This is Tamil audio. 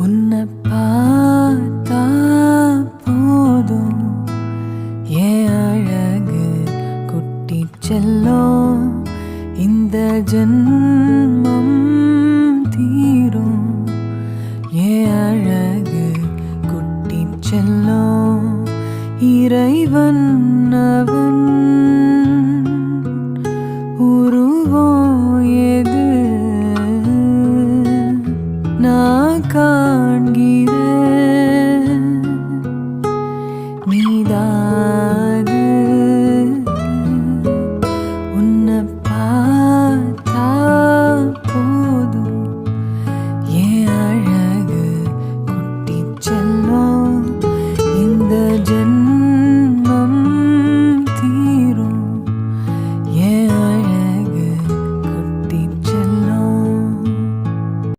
உன்னை பார்த்தா போதும் என் அழகு குட்டி செல்லும் இந்த ஜென்மம் தீரும் என் அழகு குட்டி செல்லும் இறைவன் அவன் உருவம் எது நான்